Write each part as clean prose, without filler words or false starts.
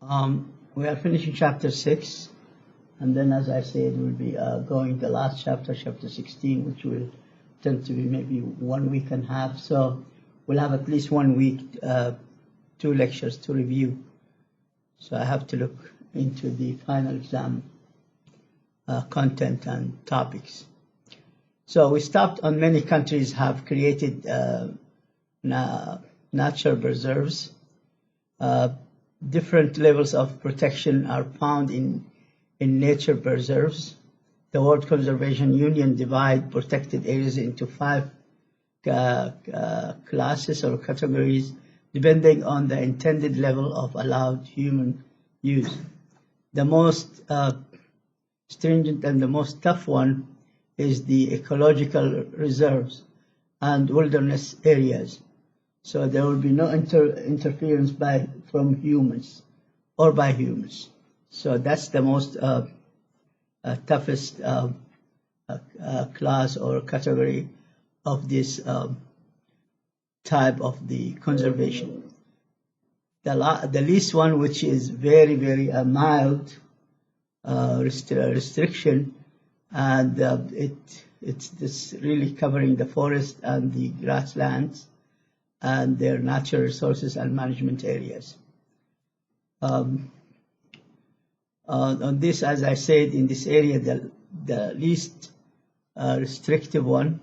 We are finishing chapter 6, and then, as I said, we'll be going the last chapter, chapter 16, which will tend to be maybe 1 week and a half. So we'll have at least 1 week, 2 lectures to review. So I have to look into the final exam content and topics. So we stopped on many countries have created natural preserves. Different levels of protection are found in nature preserves. The World Conservation Union divides protected areas into 5 classes or categories, depending on the intended level of allowed human use. The most stringent and the most tough one is the ecological reserves and wilderness areas. So there will be no interference from humans or by humans. So that's the most toughest class or category of this type of the conservation. The least one, which is very, very mild restriction, and it's this really covering the forest and the grasslands and their natural resources and management areas. On this, as I said, in this area, the least restrictive one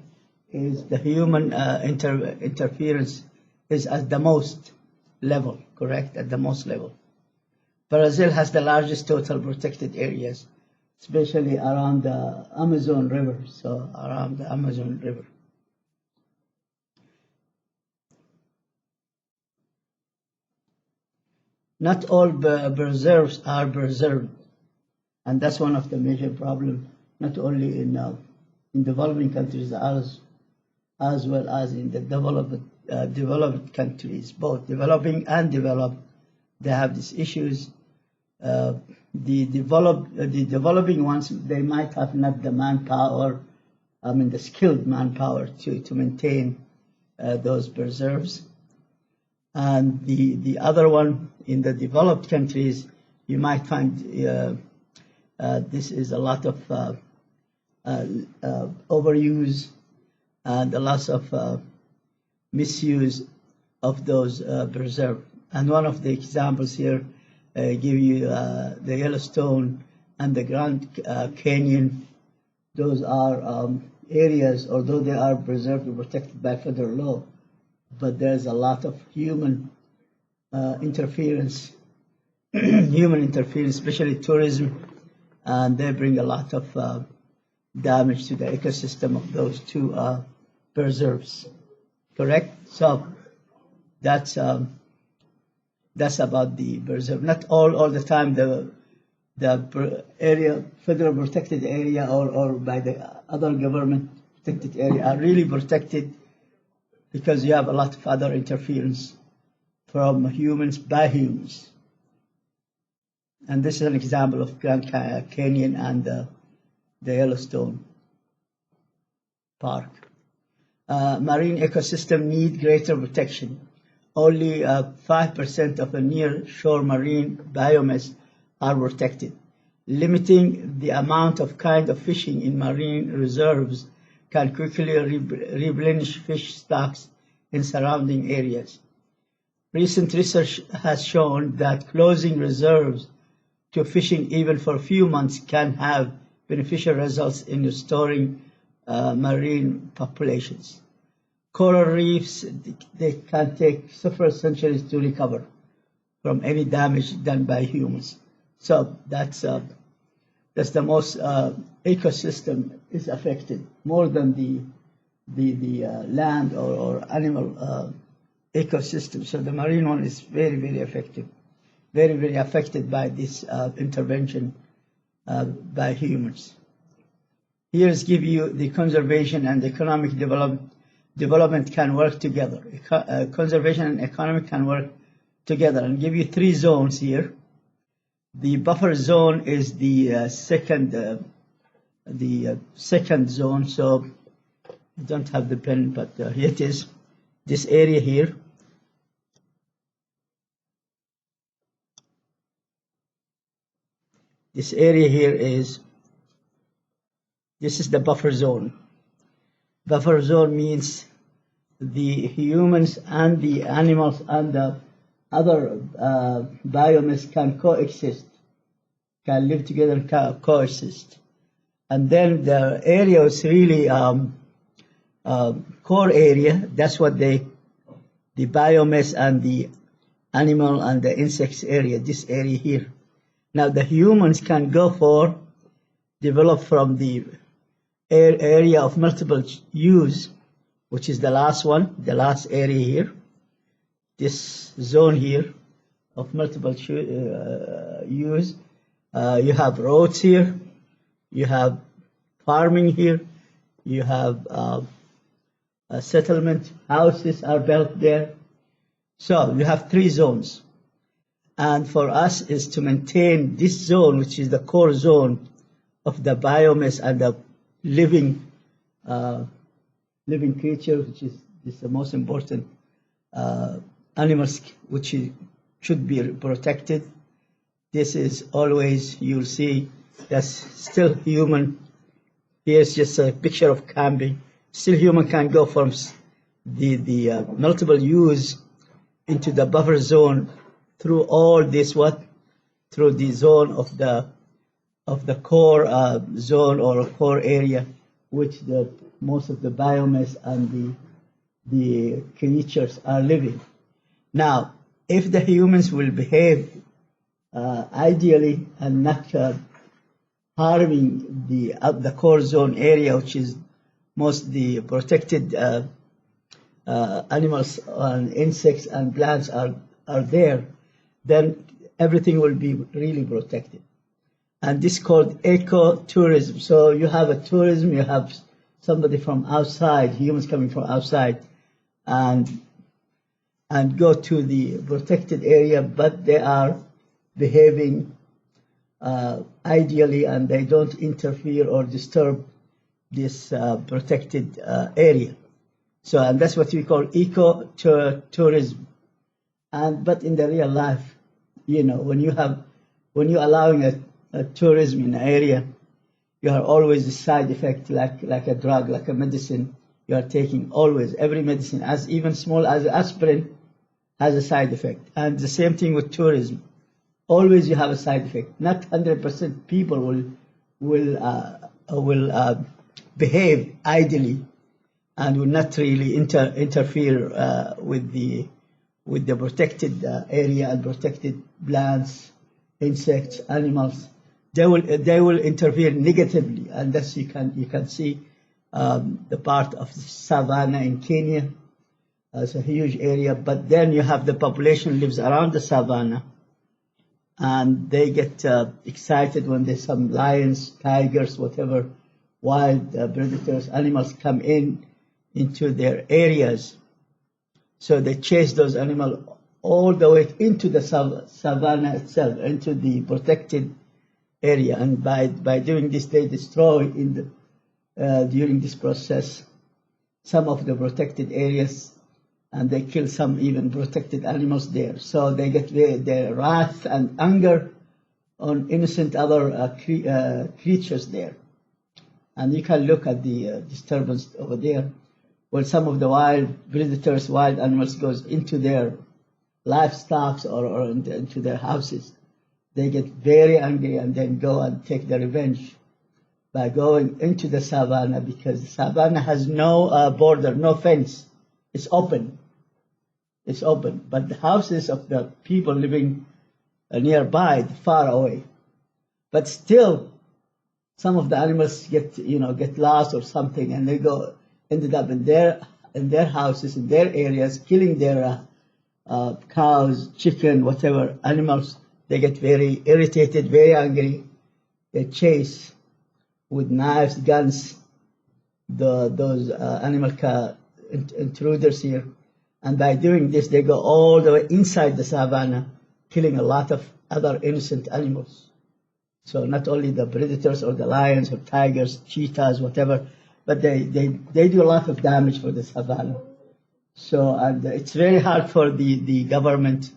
is the human interference is at the most level, correct? At the most level. Brazil has the largest total protected areas, especially around the Amazon River, so around the Amazon River. Not all preserves are preserved, and that's one of the major problems, not only in developing countries as well as in the developed countries, both developing and developed. They have these issues. The developing ones, they might have not the manpower, the skilled manpower to maintain those preserves. And the other one, in the developed countries, you might find this is a lot of overuse and a lot of misuse of those preserves. And one of the examples here give you the Yellowstone and the Grand Canyon. Those are areas, although they are preserved and protected by federal law, but there's a lot of human interference, especially tourism, and they bring a lot of damage to the ecosystem of those 2 preserves. Correct? So that's about the preserve. Not all the time the area, federal protected area or by the other government protected area are really protected, because you have a lot of other interference from humans by humans. And this is an example of Grand Canyon and the Yellowstone Park. Marine ecosystem need greater protection. Only 5% of the near-shore marine biomass are protected. Limiting the amount of kind of fishing in marine reserves can quickly replenish fish stocks in surrounding areas. Recent research has shown that closing reserves to fishing even for a few months can have beneficial results in restoring marine populations. Coral reefs, they can take several centuries to recover from any damage done by humans. So that's the most ecosystem is affected more than the land or animal ecosystem. So the marine one is very, very effective, very, very affected by this intervention by humans. Here's give you the conservation and economic development can work together. Conservation and economic can work together, and give you 3 zones here. The buffer zone is the second zone. So I don't have the pen, but here it is. This area here. This area here this is the buffer zone. Buffer zone means the humans and the animals and the other biomass can coexist, can live together and coexist. And then the area is really core area. That's what the biomass and the animal and the insects area, this area here. Now the humans can go for develop from the area of multiple use, which is the last one, the last area here, this zone here of multiple use. You have roads here, you have farming here, you have a settlement, houses are built there. So you have 3 zones. And for us is to maintain this zone, which is the core zone of the biomass and the living creature, which is the most important animals, which should be protected. This is always, you'll see, that's still human. Here's just a picture of camping. Still human can go from the multiple use into the buffer zone through all this through the zone of the core zone or core area, which most of the biomass and the creatures are living. Now, if the humans will behave ideally and not harming the core zone area, which is most the protected animals and insects and plants are there, then everything will be really protected. And this is called ecotourism. So you have a tourism, you have somebody from outside, humans coming from outside, and go to the protected area, but they are behaving ideally and they don't interfere or disturb this protected area. So, and that's what we call ecotourism. But in the real life, when you're allowing a tourism in an area, you are always a side effect, like a drug, like a medicine. You are taking always, every medicine, as even small as aspirin, has a side effect. And the same thing with tourism. Always you have a side effect. Not 100% people will behave ideally and will not really interfere with the protected area and protected plants, insects, animals. They will interfere negatively, and thus you can see the part of the savanna in Kenya. It's a huge area, but then you have the population lives around the savanna, and they get excited when there's some lions, tigers, whatever wild predators, animals come into their areas. So they chase those animals all the way into the savanna itself, into the protected area. And by doing this, they destroy during this process some of the protected areas, and they kill some even protected animals there. So they get their wrath and anger on innocent other creatures there. And you can look at the disturbance over there, where some of the wild predators, wild animals goes into their livestock or into their houses. They get very angry and then go and take their revenge by going into the savanna, because the savanna has no border, no fence. It's open. It's open. But the houses of the people living nearby, far away. But still, some of the animals get lost or something, and they ended up in their houses, in their areas, killing their cows, chicken, whatever animals. They get very irritated, very angry. They chase with knives, guns, those animal intruders here. And by doing this, they go all the way inside the savanna, killing a lot of other innocent animals. So not only the predators or the lions or tigers, cheetahs, whatever, but they do a lot of damage for the savanna. So, and it's very hard for the government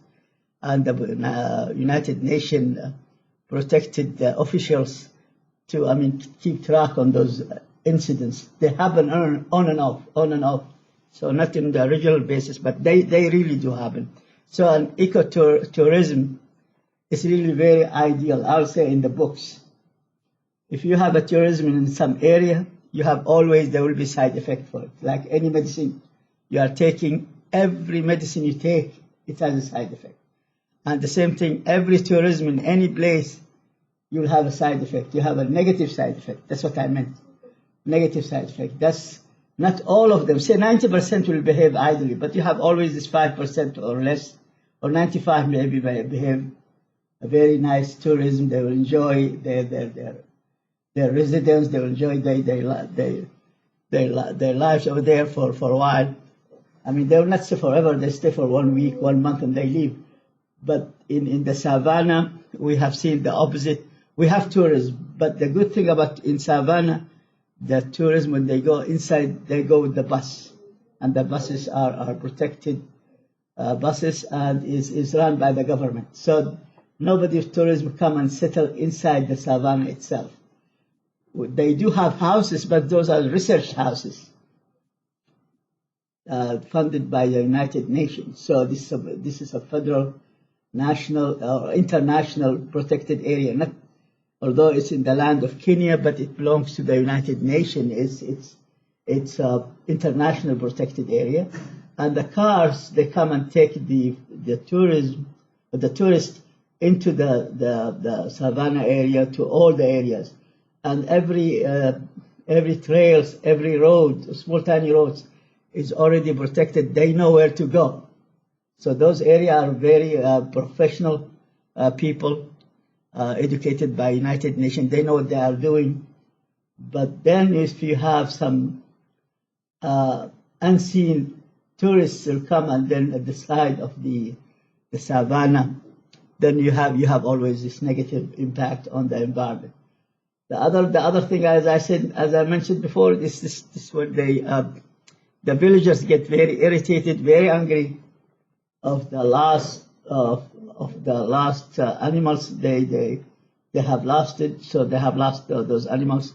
and the United Nations protected officials to, keep track on those incidents. They happen on and off, on and off. So not in the regional basis, but they really do happen. So an ecotourism is really very ideal, I'll say, in the books. If you have a tourism in some area, you have always, there will be side effect for it. Like any medicine you are taking, every medicine you take, it has a side effect. And the same thing, every tourism in any place, you'll have a side effect. You have a negative side effect. That's what I meant. Negative side effect. That's not all of them. Say 90% will behave idly, but you have always this 5% or less, or 95 maybe behave a very nice tourism. They will enjoy their residence. They will enjoy their lives over there for a while. They will not stay forever. They stay for 1 week, 1 month, and they leave. But in the savannah, we have seen the opposite. We have tourism, but the good thing about in savannah, the tourism, when they go inside, they go with the bus, and the buses are protected buses, and is run by the government. So nobody's tourism come and settle inside the savannah itself. They do have houses, but those are research houses funded by the United Nations. So this is a federal, national, or international protected area. Not, although it's in the land of Kenya, but it belongs to the United Nations. It's an international protected area. And the cars, they come and take the tourists into the savannah area, to all the areas. And every trails, every road, small tiny roads, is already protected. They know where to go. So those areas are very professional people, educated by United Nations. They know what they are doing. But then if you have some unseen tourists will come, and then at the side of the savannah, then you have always this negative impact on the environment. The other thing, as I mentioned before, is this when the villagers get very irritated, very angry of the last animals they have lost it. So they have lost those animals,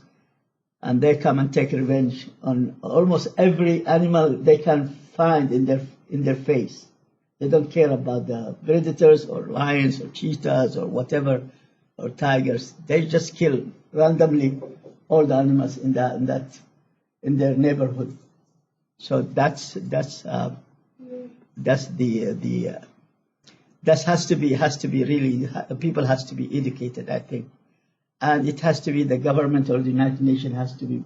and they come and take revenge on almost every animal they can find in their face. They don't care about the predators or lions or cheetahs or whatever, or tigers. They just kill randomly all the animals in their neighborhood. So that has to be really, people has to be educated, I think, and it has to be the government or the United Nations has to be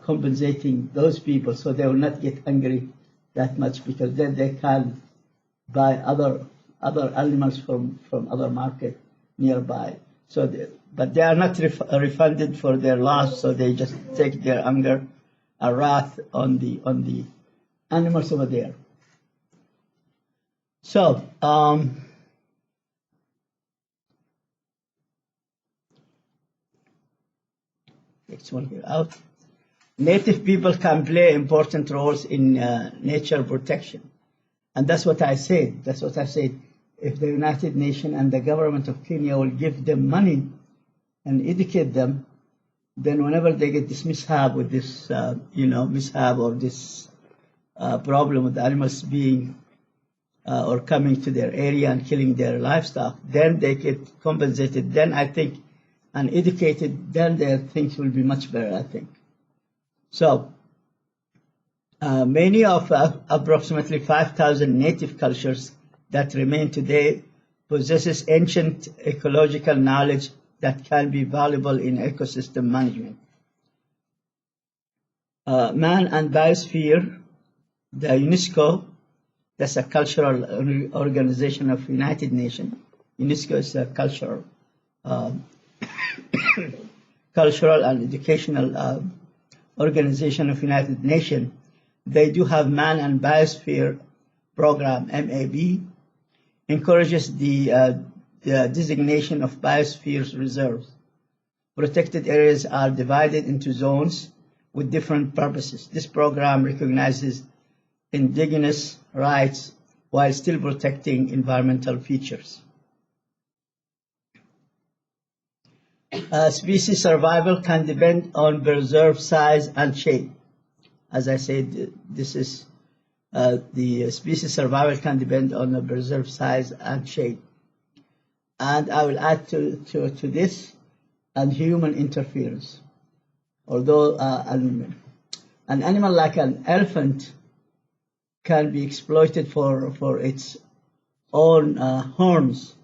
compensating those people so they will not get angry that much, because then they can buy other animals from other market nearby. So, but they are not refunded for their loss, so they just take their anger and wrath on the animals over there. So, next one here out. Native people can play important roles in nature protection. And that's what I said. If the United Nations and the government of Kenya will give them money and educate them, then whenever they get this mishap with this, mishap or this problem with the animals being or coming to their area and killing their livestock, then they get compensated. Then I think, and educated, then their things will be much better, I think. So, many of approximately 5,000 native cultures that remain today possesses ancient ecological knowledge that can be valuable in ecosystem management. Man and Biosphere, the UNESCO, that's a cultural organization of United Nations. UNESCO is a cultural and educational organization of United Nations. They do have Man and Biosphere program, MAB, encourages the designation of biospheres reserves. Protected areas are divided into zones with different purposes. This program recognizes indigenous rights while still protecting environmental features. Species survival can depend on preserve size and shape. As I said, this is the species survival can depend on the preserve size and shape. And I will add to this and human interference. Although an animal like an elephant can be exploited for its own horns.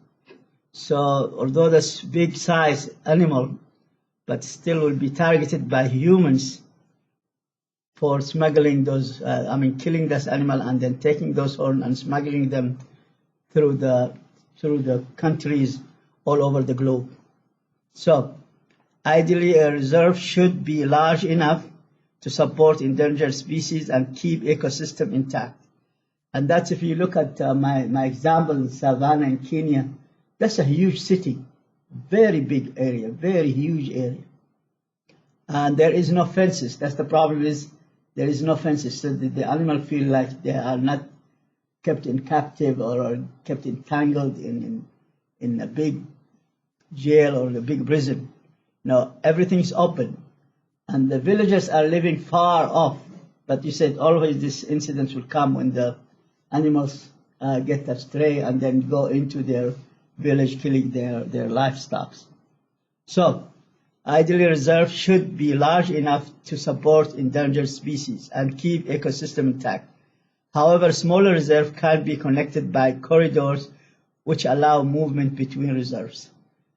So although this big size animal, but still will be targeted by humans for smuggling those, killing this animal and then taking those horns and smuggling them through the countries all over the globe. So ideally, a reserve should be large enough to support endangered species and keep ecosystem intact. And that's if you look at my example, Savannah in Kenya, that's a huge city, very big area, very huge area. And there is no fences. That's the problem is there is no fences. So the animal feel like they are not kept in captive or kept entangled in a big jail or a big prison. No, everything's open. And the villagers are living far off. But you said always this incident will come when the animals get astray and then go into their village killing their livestock. So ideally reserve should be large enough to support endangered species and keep ecosystem intact. However, smaller reserves can be connected by corridors which allow movement between reserves.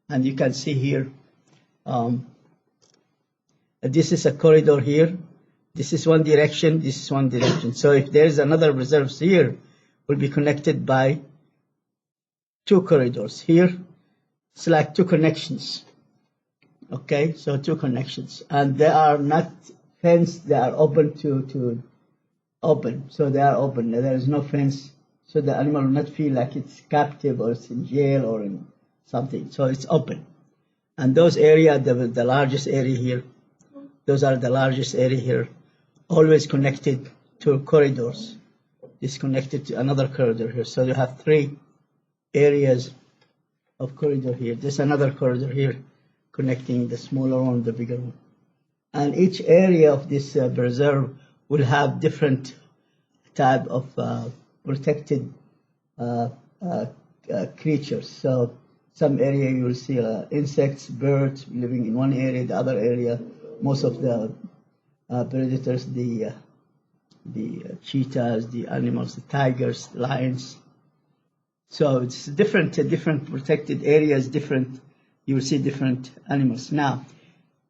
And you can see here, this is a corridor here. This is one direction, this is one direction. So if there is another reserve here, will be connected by two corridors. Here, it's like two connections. Okay, so two connections. And they are not fenced, they are open to open. So they are open, there is no fence. So the animal will not feel like it's captive or it's in jail or in something. So it's open. And those areas, the largest area here, those are the largest area here, always connected to corridors. It's connected to another corridor here. So you have three areas of corridor here. There's another corridor here connecting the smaller one, the bigger one. And each area of this preserve will have different type of protected creatures. So some area you will see insects, birds living in one area, the other area, most of the predators, the cheetahs, the animals, the tigers, the lions. So it's different protected areas, different, you will see different animals. Now,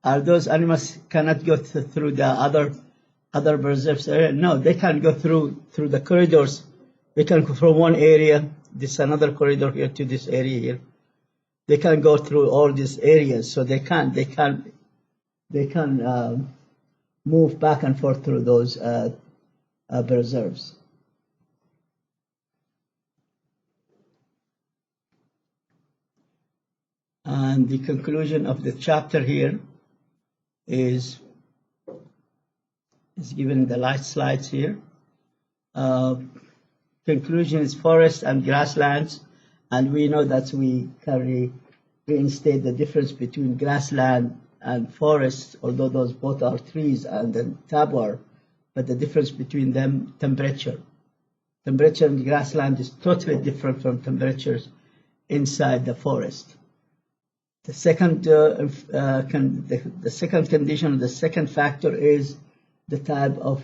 are those animals cannot go through the other preserves area? No, they can go through the corridors. They can go from one area, this another corridor here to this area here. They can go through all these areas, so they can move back and forth through those preserves. And the conclusion of the chapter here is given in the last slides here. Conclusion is forests and grasslands, and we know that we can reinstate the difference between grassland and forests, although those both are trees and then tabor, but the difference between them, temperature. Temperature in the grassland is totally different from temperatures inside the forest. The second second condition, the second factor is the type of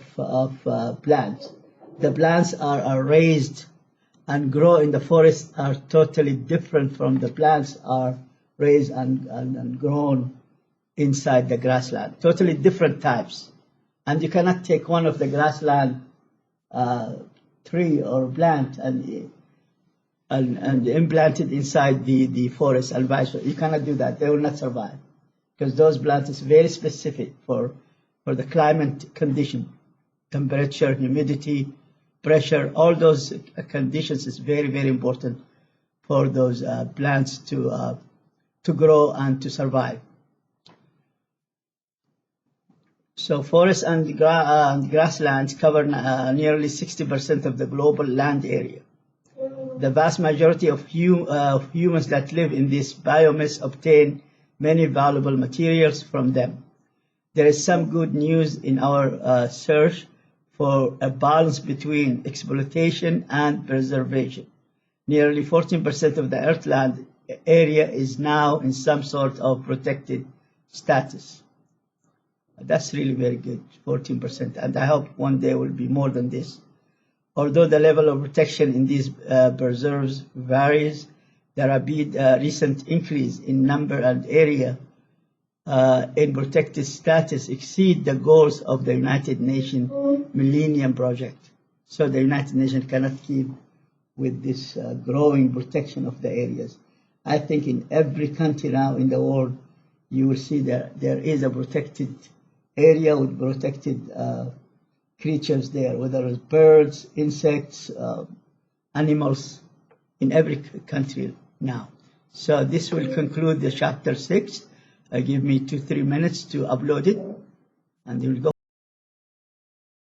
plants. The plants are raised and grow in the forest are totally different from the plants are raised and grown inside the grassland. Totally different types. And you cannot take one of the grassland tree or plant and implant it inside the forest and vice versa. You cannot do that. They will not survive because those plants is very specific for the climate condition, temperature, humidity, pressure. All those conditions is very, very important for those plants to grow and to survive. So forests and grasslands cover nearly 60% of the global land area. The vast majority of humans that live in this biomass obtain many valuable materials from them. There is some good news in our search for a balance between exploitation and preservation. Nearly 14% of the earthland area is now in some sort of protected status. That's really very good, 14%, and I hope one day will be more than this. Although the level of protection in these preserves varies, there have been a recent increase in number and area in protected status exceed the goals of the United Nations Millennium Project. So the United Nations cannot keep with this growing protection of the areas. I think in every country now in the world, you will see that there is a protected area with protected creatures there, whether it's birds, insects, animals, in every country now. So this will conclude the chapter 6. Give me 2-3 minutes to upload it, and you will go.